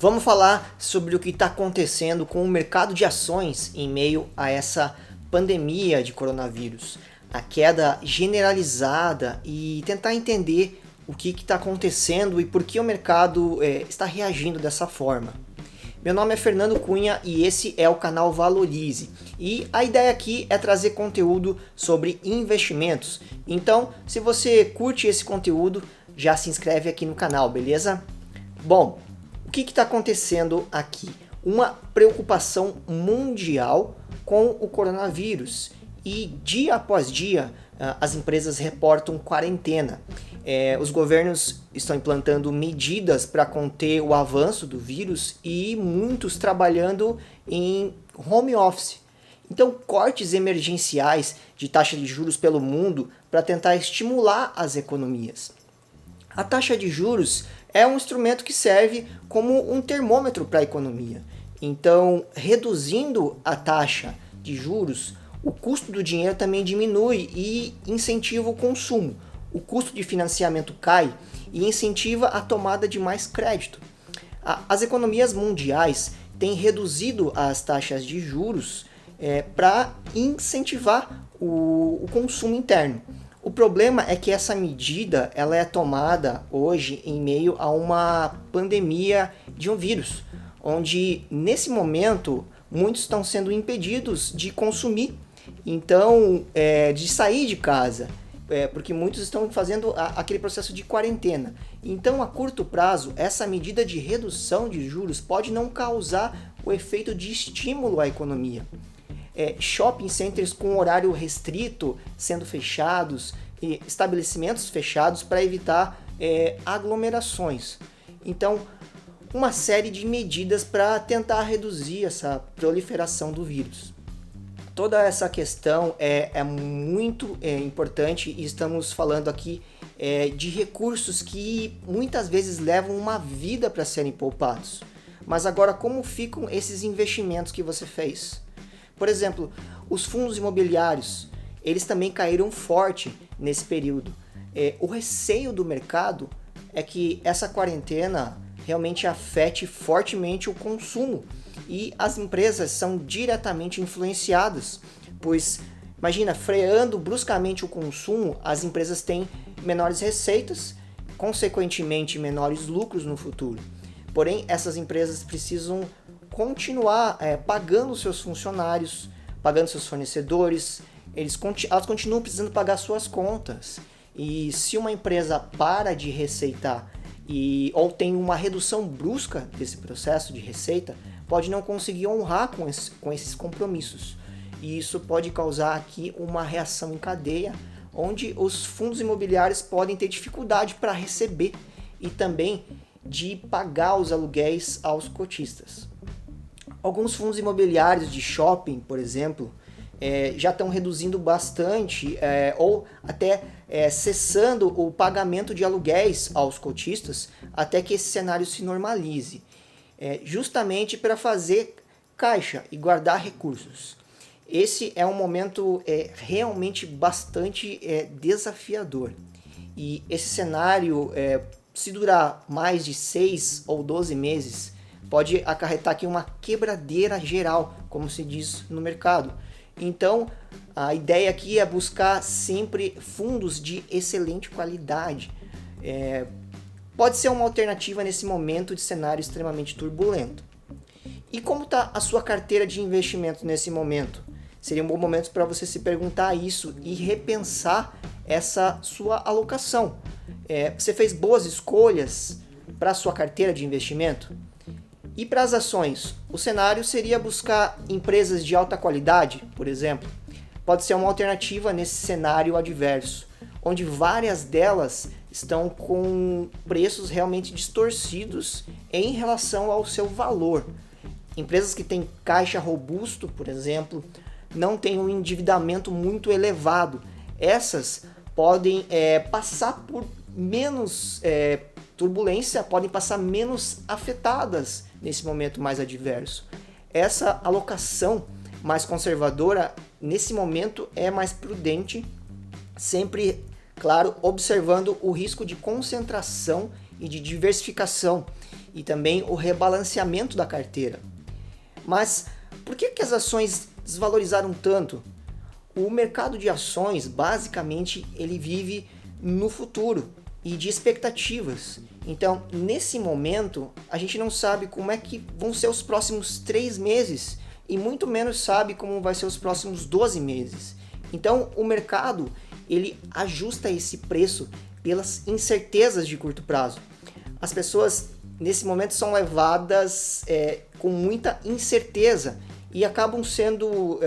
Vamos falar sobre o que está acontecendo com o mercado de ações em meio a essa pandemia de coronavírus, a queda generalizada e tentar entender o que está acontecendo e por que o mercado está reagindo dessa forma. Meu nome é Fernando Cunha e esse é o canal Valorize. E a ideia aqui é trazer conteúdo sobre investimentos. Então, se você curte esse conteúdo, já se inscreve aqui no canal, beleza? Bom, o que está acontecendo aqui? Uma preocupação mundial com o coronavírus. E dia após dia, as empresas reportam quarentena. Os governos estão implantando medidas para conter o avanço do vírus e muitos trabalhando em home office. Então, cortes emergenciais de taxa de juros pelo mundo para tentar estimular as economias. A taxa de juros é um instrumento que serve como um termômetro para a economia. Então, reduzindo a taxa de juros, o custo do dinheiro também diminui e incentiva o consumo. O custo de financiamento cai e incentiva a tomada de mais crédito. As economias mundiais têm reduzido as taxas de juros para incentivar o consumo interno. O problema é que essa medida ela é tomada hoje em meio a uma pandemia de um vírus, onde nesse momento muitos estão sendo impedidos de consumir, então de sair de casa. Porque muitos estão fazendo aquele processo de quarentena. Então, a curto prazo, essa medida de redução de juros pode não causar o efeito de estímulo à economia. Shopping centers com horário restrito sendo fechados, e estabelecimentos fechados para evitar aglomerações. Então, uma série de medidas para tentar reduzir essa proliferação do vírus. Toda essa questão é muito importante e estamos falando aqui de recursos que muitas vezes levam uma vida para serem poupados. Mas agora, como ficam esses investimentos que você fez? Por exemplo, os fundos imobiliários, eles também caíram forte nesse período. O receio do mercado é que essa quarentena realmente afete fortemente o consumo. E as empresas são diretamente influenciadas, pois, imagina, freando bruscamente o consumo, as empresas têm menores receitas, consequentemente menores lucros no futuro. Porém, essas empresas precisam continuar pagando seus funcionários, pagando seus fornecedores, elas continuam precisando pagar suas contas. E se uma empresa para de receitar ou tem uma redução brusca desse processo de receita, pode não conseguir honrar com esses compromissos. E isso pode causar aqui uma reação em cadeia, onde os fundos imobiliários podem ter dificuldade para receber e também de pagar os aluguéis aos cotistas. Alguns fundos imobiliários de shopping, por exemplo, já estão reduzindo bastante ou até cessando o pagamento de aluguéis aos cotistas até que esse cenário se normalize. Justamente para fazer caixa e guardar recursos. Esse é um momento realmente bastante desafiador. E esse cenário, se durar mais de 6 ou 12 meses, pode acarretar aqui uma quebradeira geral, como se diz no mercado. Então, a ideia aqui é buscar sempre fundos de excelente qualidade. Pode ser uma alternativa nesse momento de cenário extremamente turbulento. E como está a sua carteira de investimento nesse momento? Seria um bom momento para você se perguntar isso e repensar essa sua alocação. Você fez boas escolhas para a sua carteira de investimento? E para as ações? O cenário seria buscar empresas de alta qualidade, por exemplo. Pode ser uma alternativa nesse cenário adverso, onde várias delas estão com preços realmente distorcidos em relação ao seu valor. Empresas que têm caixa robusto, por exemplo, não têm um endividamento muito elevado. Essas podem passar por menos turbulência, podem passar menos afetadas nesse momento mais adverso. Essa alocação mais conservadora, nesse momento, é mais prudente, sempre Claro, observando o risco de concentração e de diversificação e também o rebalanceamento da carteira. Mas por que as ações desvalorizaram tanto? O mercado de ações, basicamente, ele vive no futuro e de expectativas. Então, nesse momento, a gente não sabe como é que vão ser os próximos 3 meses e muito menos sabe como vai ser os próximos 12 meses. Então, o mercado, ele ajusta esse preço pelas incertezas de curto prazo. As pessoas, nesse momento, são levadas com muita incerteza e acabam sendo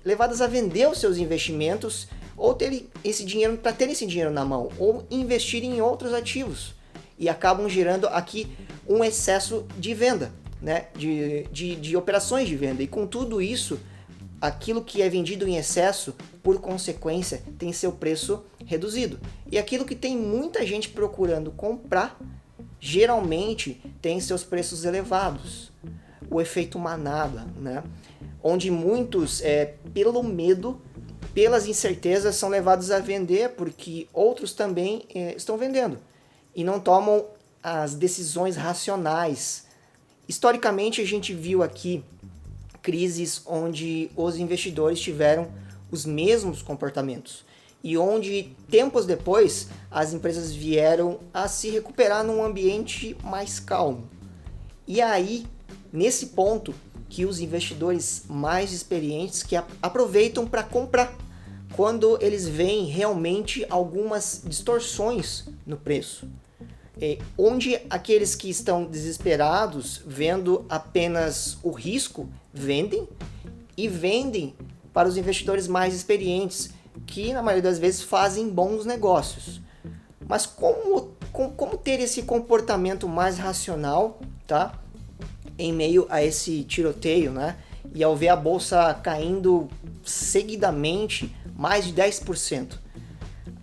levadas a vender os seus investimentos ou terem esse dinheiro para ter esse dinheiro na mão, ou investir em outros ativos, e acabam gerando aqui um excesso de venda, né? de operações de venda, e com tudo isso, aquilo que é vendido em excesso, por consequência, tem seu preço reduzido, e aquilo que tem muita gente procurando comprar, geralmente tem seus preços elevados. O efeito manada, né? Onde muitos, pelo medo, pelas incertezas, são levados a vender porque outros também estão vendendo e não tomam as decisões racionais. Historicamente, a gente viu aqui crises onde os investidores tiveram os mesmos comportamentos e onde, tempos depois, as empresas vieram a se recuperar num ambiente mais calmo. E aí, nesse ponto, que os investidores mais experientes que aproveitam para comprar, quando eles veem realmente algumas distorções no preço. Onde aqueles que estão desesperados, vendo apenas o risco, vendem para os investidores mais experientes, que na maioria das vezes fazem bons negócios. Mas como ter esse comportamento mais racional, tá? Em meio a esse tiroteio, né? E ao ver a bolsa caindo seguidamente mais de 10%.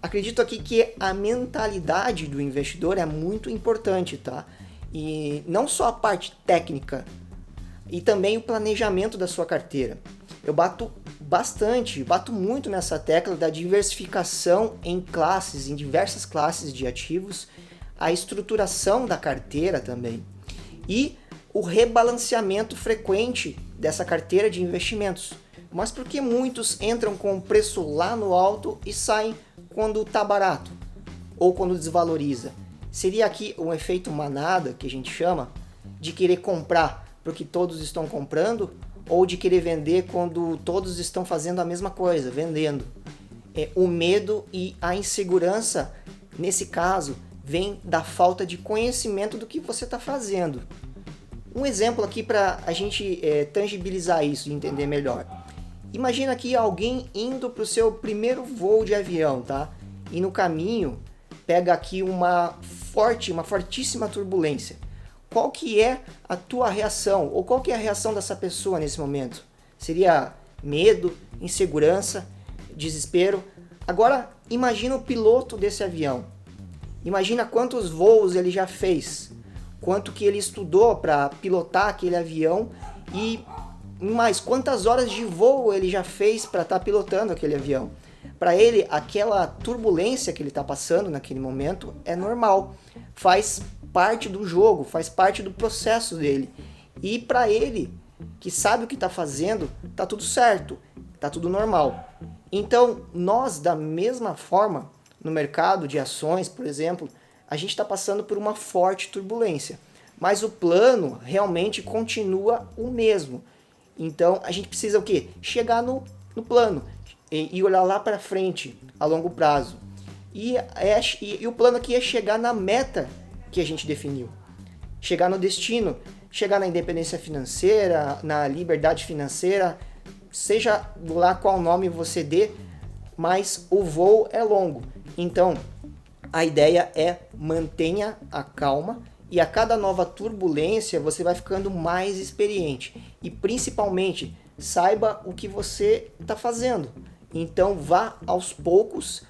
Acredito aqui que a mentalidade do investidor é muito importante, tá? E não só a parte técnica, e também o planejamento da sua carteira. Eu bato muito nessa tecla da diversificação em classes, em diversas classes de ativos, a estruturação da carteira também, e o rebalanceamento frequente dessa carteira de investimentos. Mas por que muitos entram com o preço lá no alto e saem quando está barato? Ou quando desvaloriza? Seria aqui um efeito manada, que a gente chama, de querer comprar porque todos estão comprando, ou de querer vender quando todos estão fazendo a mesma coisa, vendendo. O medo e a insegurança, nesse caso, vem da falta de conhecimento do que você está fazendo. Um exemplo aqui para a gente tangibilizar isso e entender melhor. Imagina aqui alguém indo para o seu primeiro voo de avião, tá? E no caminho pega aqui uma fortíssima turbulência. Qual que é a tua reação? Ou qual que é a reação dessa pessoa nesse momento? Seria medo, insegurança, desespero? Agora imagina o piloto desse avião. Imagina quantos voos ele já fez. Quanto que ele estudou para pilotar aquele avião e mais quantas horas de voo ele já fez para estar pilotando aquele avião. Para ele, aquela turbulência que ele está passando naquele momento é normal, faz parte do jogo, faz parte do processo dele. E para ele, que sabe o que está fazendo, tá tudo certo, tá tudo normal. Então, nós, da mesma forma, no mercado de ações, por exemplo, a gente está passando por uma forte turbulência, mas o plano realmente continua o mesmo. Então a gente precisa o quê? Chegar no plano e olhar lá para frente, a longo prazo. E o plano aqui é chegar na meta que a gente definiu. Chegar no destino, chegar na independência financeira, na liberdade financeira, seja lá qual nome você dê, mas o voo é longo. Então, a ideia é mantenha a calma e a cada nova turbulência você vai ficando mais experiente. E principalmente, saiba o que você está fazendo. Então vá aos poucos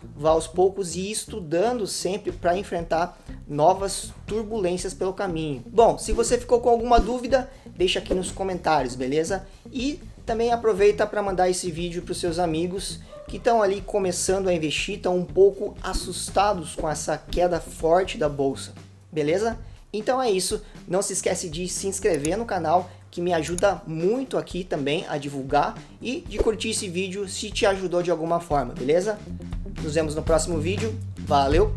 e estudando sempre para enfrentar novas turbulências pelo caminho. Bom, se você ficou com alguma dúvida, deixa aqui nos comentários, beleza? E também aproveita para mandar esse vídeo para os seus amigos que estão ali começando a investir, estão um pouco assustados com essa queda forte da bolsa, beleza? Então é isso, não se esquece de se inscrever no canal, que me ajuda muito aqui também a divulgar, e de curtir esse vídeo se te ajudou de alguma forma, beleza? Nos vemos no próximo vídeo, valeu!